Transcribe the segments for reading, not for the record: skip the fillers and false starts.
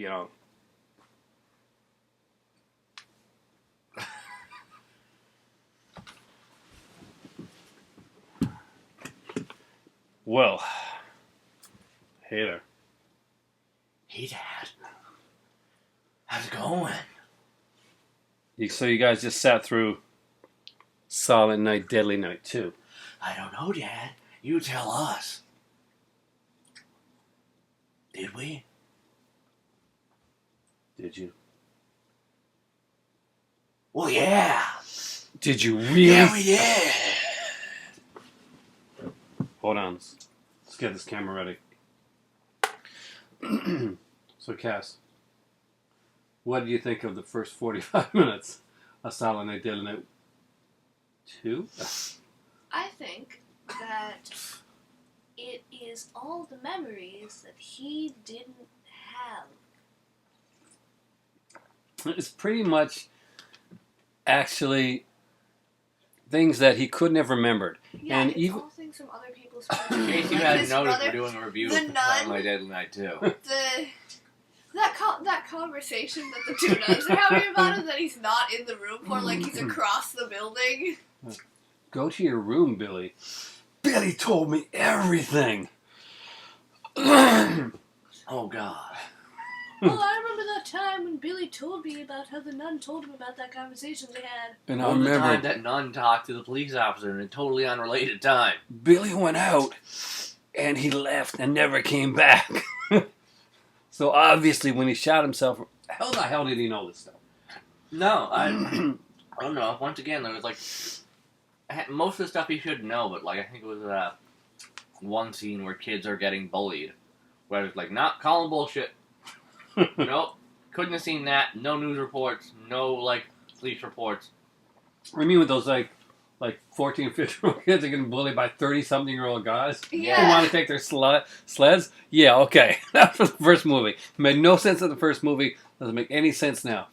you know. Well, hey there. Hey, Dad. How's it going? So you guys just sat through Silent Night, Deadly Night 2. I don't know, Dad. You tell us. Did we? Did you? Well, yeah. Did you really? Yeah, we did. Hold on. Let's get this camera ready. So, Cass, what do you think of the first 45 minutes of Silent Night, Deadly Night 2? I think that it is all the memories that he didn't have. It's pretty much actually things that he couldn't have remembered. Yeah, And it's even all things from other people's In perspectives. case you Like hadn't his noticed, brother, we're doing a review the of Silent nun. Night, Deadly Night 2. that conversation that the two nuns are having about him that he's not in the room for, like he's across the building. Go to your room, Billy. Billy told me everything. Oh, God. Well, I remember that time when Billy told me about how the nun told him about that conversation they had. And I All the remember time that nun talked to the police officer in a totally unrelated time. Billy went out and he left and never came back. So obviously when he shot himself, how the hell did he know this stuff? No, I don't know. Once again, there was like most of the stuff he should know, but like I think it was one scene where kids are getting bullied, where it's like, not calling bullshit. Nope, couldn't have seen that. No news reports. No like police reports. I mean with those like 14, 15-year-old kids are getting bullied by 30-something-year-old guys Yeah. who want to take their sleds? Yeah, okay. That's for the first movie. It made no sense in the first movie. Doesn't make any sense now.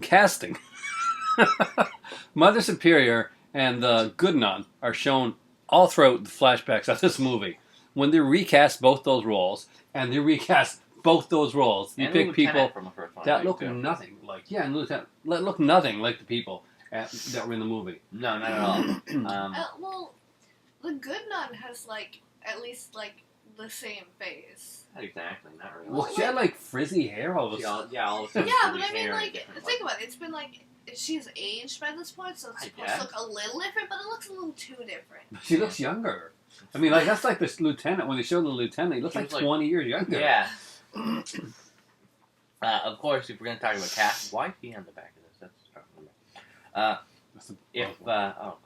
Casting. Mother Superior and the Good Nun are shown all throughout the flashbacks of this movie. When they recast both those roles, and they recast both those roles, you And pick Lieutenant people from the first one, that I look think, too. nothing like, and Lieutenant look nothing like the people that were in the movie. No, not at all. Well, the good nun has at least the same face. Not exactly, not really. Well, she had like frizzy hair all of a She sudden. all of a sudden Yeah, frizzy but I mean, hair and different, think about it. It's been she's aged by this point, so it's I supposed guess. to look a little different, but it looks a little too different. She looks younger. I mean, that's like this lieutenant. When they showed the lieutenant, he looks She like was 20 years younger. Yeah. Of course, if we're going to talk about Cass, why is he on the back of this? That's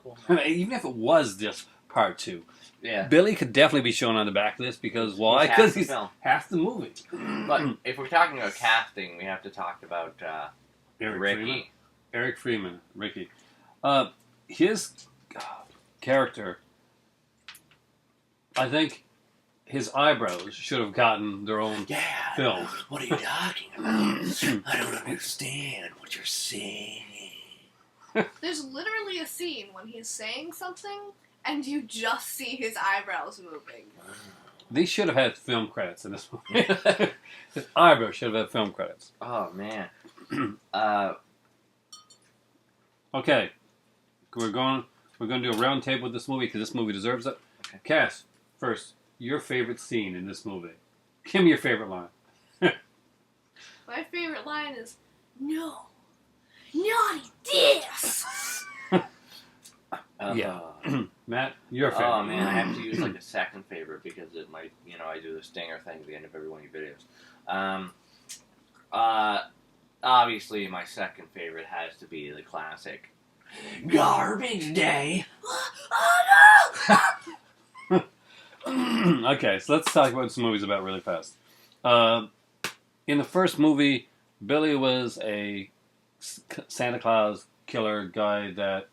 cool. Even if it was just part 2, Yeah. Billy could definitely be shown on the back of this because why? He's half Because the he's film. half the movie. But if we're talking about casting, we have to talk about Ricky. Eric Freeman, Ricky. His character, I think his eyebrows should have gotten their own Yeah. film. What are you talking about? I don't understand what you're saying. There's literally a scene when he's saying something, and you just see his eyebrows moving. They should have had film credits in this movie. His eyebrows should have had film credits. Oh, man. Okay, we're going to do a round table with this movie because this movie deserves it. Okay. Cass, first, your favorite scene in this movie. Give me your favorite line. My favorite line is, "No, naughty this." Yeah. Matt, your favorite. Oh, man, I have to use a second favorite because it might, I do the stinger thing at the end of every one of your videos. Obviously, my second favorite has to be the classic Garbage Day. Okay, so let's talk about what this movie's about really fast. In the first movie, Billy was a Santa Claus killer guy that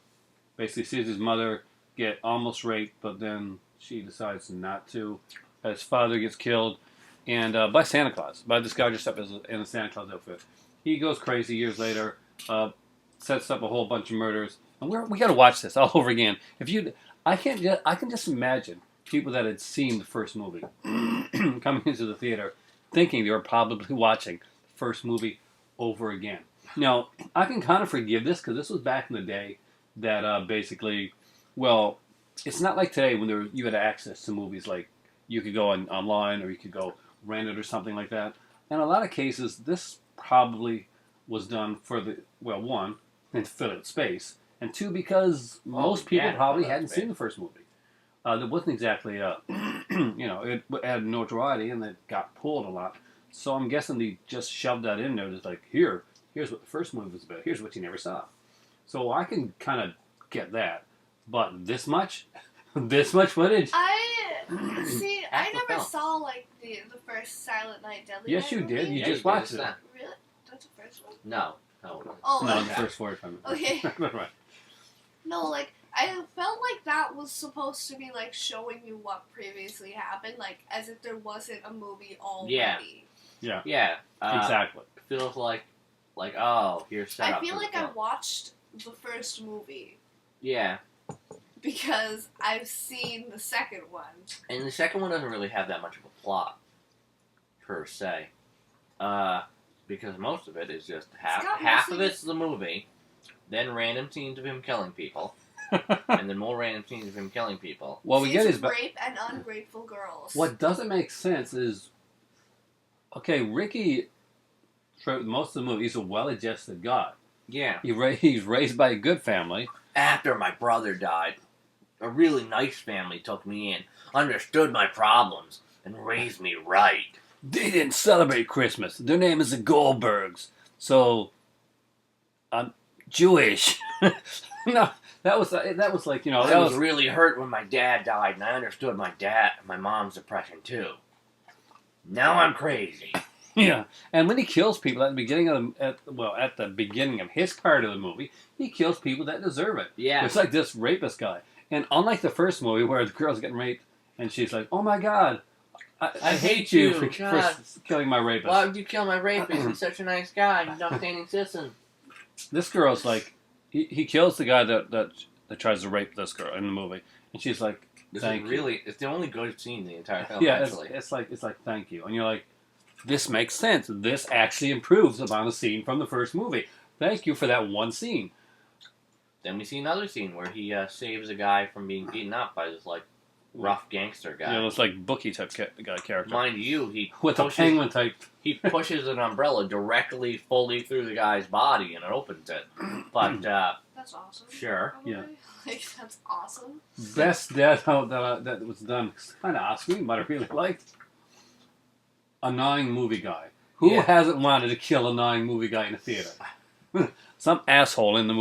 basically sees his mother get almost raped, but then she decides not to. His father gets killed, and by Santa Claus, by this guy dressed up in a Santa Claus outfit. He goes crazy years later, sets up a whole bunch of murders, and we got to watch this all over again. I can just imagine people that had seen the first movie coming into the theater, thinking they were probably watching first movie over again. Now, I can kind of forgive this because this was back in the day that basically, well, it's not like today when you had access to movies like you could go online or you could go rent it or something like that. In a lot of cases, this probably was done for one, to fill out space, and two, because most people probably hadn't seen the first movie. That wasn't exactly, it had notoriety and it got pulled a lot. So I'm guessing they just shoved that in there. Just like, here's what the first movie was about. Here's what you never saw. So I can kind of get that. But this much footage. I never saw like the first Silent Night Deadly Yes, Night you did. movie. You just watched it. Really? That's the first one? No. Oh, No, okay. the first 45 minutes. Okay. Right. No, like, I felt like that was supposed to be, like, showing you what previously happened, like, as if there wasn't a movie already. Yeah. Yeah. Exactly. Feels like, oh, here's set I up feel for like the I film. watched the first movie Yeah. because I've seen the second one. And the second one doesn't really have that much of a plot, per se. Because most of it is just half of it's the movie, then random scenes of him killing people, and then more random scenes of him killing people. Well, we get his. rape and ungrateful girls. What doesn't make sense is, okay, Ricky, throughout most of the movie, he's a well-adjusted guy. Yeah. He's raised by a good family. After my brother died, a really nice family took me in, understood my problems, and raised me right. They didn't celebrate Christmas. Their name is the Goldbergs. So, I'm Jewish. No, that was like, you know, I was really hurt when my dad died, and I understood my mom's depression too. Now I'm crazy. Yeah. And when he kills people at the beginning at the beginning of his part of the movie, he kills people that deserve it. Yeah. It's like this rapist guy. And unlike the first movie where the girl's getting raped and she's like, "Oh my God, I hate you for killing my rapist." Why would you kill my rapist? He's such a nice guy. He's an upstanding citizen. This girl's like, he kills the guy that tries to rape this girl in the movie, and she's like, "Thank you." It's the only good scene in the entire film. Yeah, actually. it's like thank you, and you're like, this makes sense. This actually improves upon a scene from the first movie. Thank you for that one scene. Then we see another scene where he saves a guy from being beaten up by this like rough gangster guy. Yeah, it's like Bookie type guy character. Mind you, he With a penguin type. He pushes an umbrella directly, fully through the guy's body, and it opens it. But That's awesome. sure, Probably. Yeah. Like, that's awesome. Best death that was done kind of off screen, but I really liked. A gnawing movie guy. Who Yeah. hasn't wanted to kill a gnawing movie guy in a theater? Some asshole in the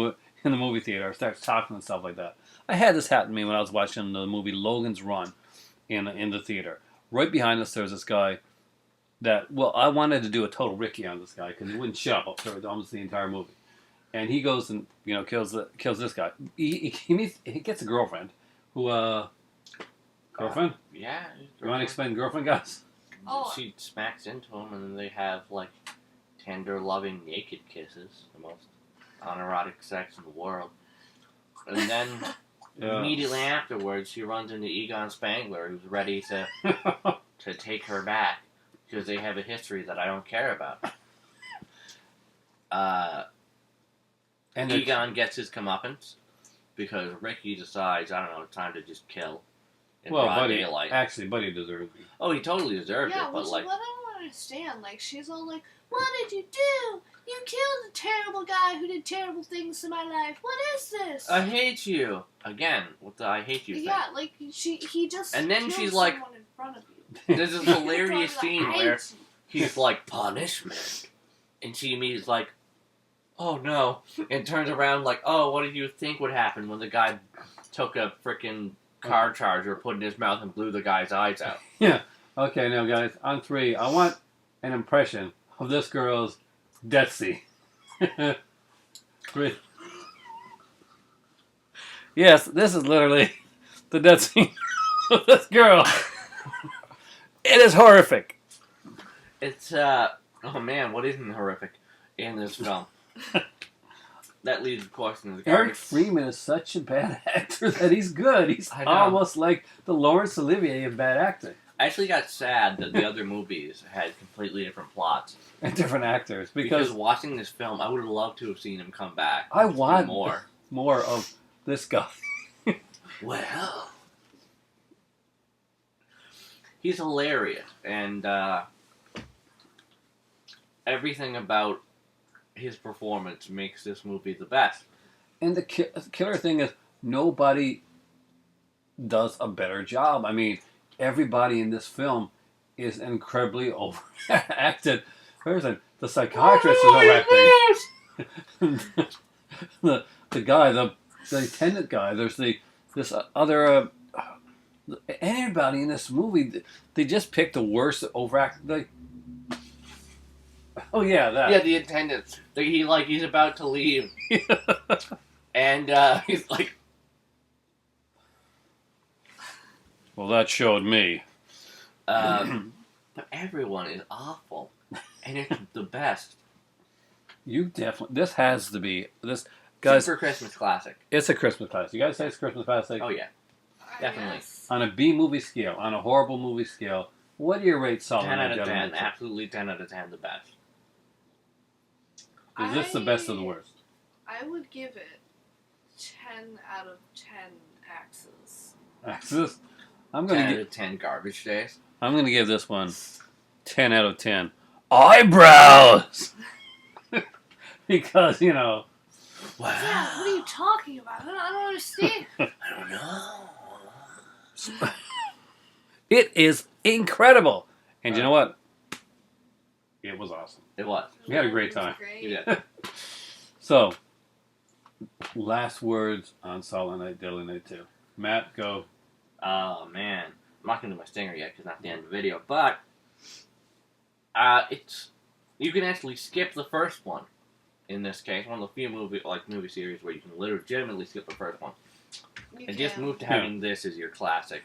movie theater starts talking and stuff like that. I had this happen to me when I was watching the movie Logan's Run in the theater. Right behind us, there's this guy that, well, I wanted to do a total Ricky on this guy because he wouldn't shut up for almost the entire movie. And he goes and, you know, kills this guy. He gets a girlfriend who, girlfriend? yeah. You want to explain girlfriend, guys? Oh. She smacks into him, and then they have like tender, loving, naked kisses, the most unerotic sex in the world. And then immediately afterwards, she runs into Egon Spangler, who's ready to take her back because they have a history that I don't care about. And Egon gets his comeuppance because Ricky decides, I don't know, it's time to just kill in broad daylight. Actually, Buddy deserves it. Oh, he totally deserved Yeah, it, but which like, is what I don't understand. Like, she's all like, "What did you do? You killed a terrible guy who did terrible things to my life. What is this?" I hate you again with the "I hate you" thing. Yeah, like he just. And then killed she's like- someone in front of you. There's this hilarious Like, scene I where hate he's like, punishment. And she immediately is like, oh no. And turns around like, oh, what did you think would happen when the guy took a freaking car charger, put it in his mouth, and blew the guy's eyes out? Yeah. Okay, now guys, on 3, I want an impression of this girl's death scene. 3. Yes, this is literally the death scene of this girl. It is horrific. It's, oh man, what isn't horrific in this film? That leads, of course, into the Eric garbage. Freeman is such a bad actor that he's good. He's I know. almost like the Laurence Olivier of bad acting. I actually got sad that the other movies had completely different plots. And different actors. Because Because watching this film, I would have loved to have seen him come back. I and do want more. of this guy. Well, he's hilarious, and everything about his performance makes this movie the best. And the killer thing is, nobody does a better job. I mean, everybody in this film is incredibly overacted. The psychiatrist is overacting. the guy, the attendant guy. There's this other. Anybody in this movie, they just picked the worst overacted. Oh yeah, that. Yeah, the attendant. He's about to leave, and he's like, Well, that showed me. but everyone is awful, and it's the best. You definitely. This has to be this, guys. Super Christmas classic. It's a Christmas classic. You guys say it's a Christmas classic? Oh yeah, definitely. Yes. On a B movie scale, on a horrible movie scale, what do you rate Solid 10 out Night of 10. Gentlemen? Absolutely 10 out of 10. The best. Is this the best or the worst? I would give it 10 out of 10 axes. Axis? I'm 10 gonna out of 10 garbage days. I'm gonna give this one 10 out of 10 eyebrows. Because, Wow. Yeah, what are you talking about? I don't understand. I don't know. it is incredible. And you know what? It was awesome. It was. We had a great It was time. great. You did. So, last words on Silent Night, Deadly Night 2. Matt, go. Oh man, I'm not gonna do my stinger yet because not the end of the video. But it's you can actually skip the first one. In this case, one of the few movie series where you can legitimately skip the first one You and just can. move to having this as your classic,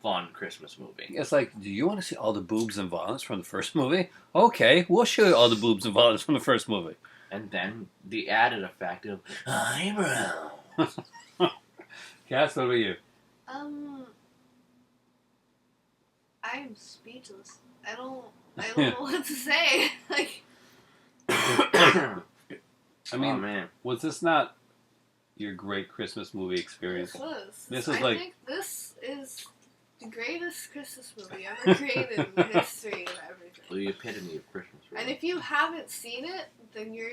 fun Christmas movie. It's like, do you want to see all the boobs and violence from the first movie? Okay, we'll show you all the boobs and violence from the first movie. And then the added effect of eyebrow. Cass, what about you? I am speechless. I don't know what to say. Like, I mean, oh man, was this not your great Christmas movie experience? this was. This is I like- think this is the greatest Christmas movie ever created in history and everything. the epitome of Christmas. Really. And if you haven't seen it, then you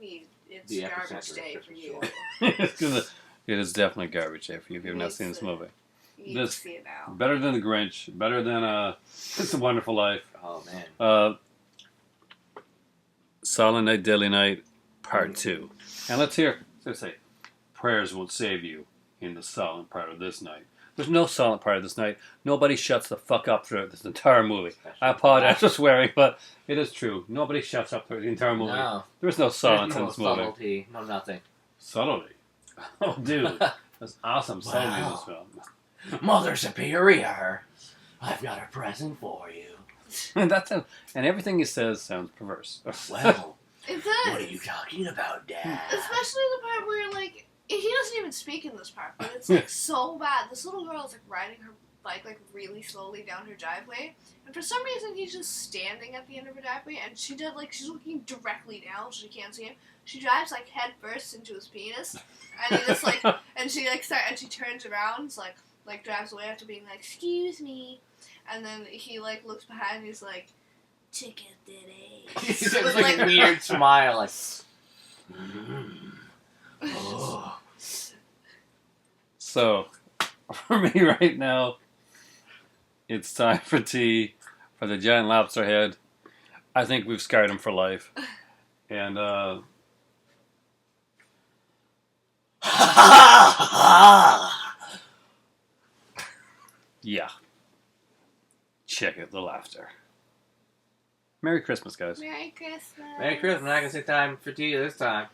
need it's The garbage epicenter of day for Christmas you. joy. It's gonna- it is definitely garbage if you have not seen this movie. You need to This- see it now. Better than The Grinch. Better than It's a Wonderful Life. Oh man. Silent Night, Deadly Night, Part 2. And let's hear. Let's say, prayers won't save you in the silent part of this night. There's no silent part of this night. Nobody shuts the fuck up throughout this entire movie. I apologize for swearing, but it is true. Nobody shuts up throughout the entire movie. No. There's no silence There's no in this movie. subtlety, no nothing. Subtlety. Oh, dude. That's awesome subtlety in this film. Mother Superior, I've got a present for you. And everything he says sounds perverse. Well, It does. what are you talking about, Dad? Especially the part where, like, he doesn't even speak in this part, but it's, like, so bad. This little girl is, like, riding her bike, like, really slowly down her driveway, and for some reason he's just standing at the end of her driveway, and she's looking directly down, so she can't see him. She drives, like, head first into his penis, and he just, like, and she turns around, so, like, drives away after being like, excuse me, and then he, like, looks behind, and he's like, chicken titty. He's got like a weird smile, like. Oh. So, for me right now, it's time for tea for the giant lobster head. I think we've scarred him for life. And, yeah. Check out the laughter. Merry Christmas, guys. Merry Christmas. Merry Christmas! I'm not gonna say time for tea this time.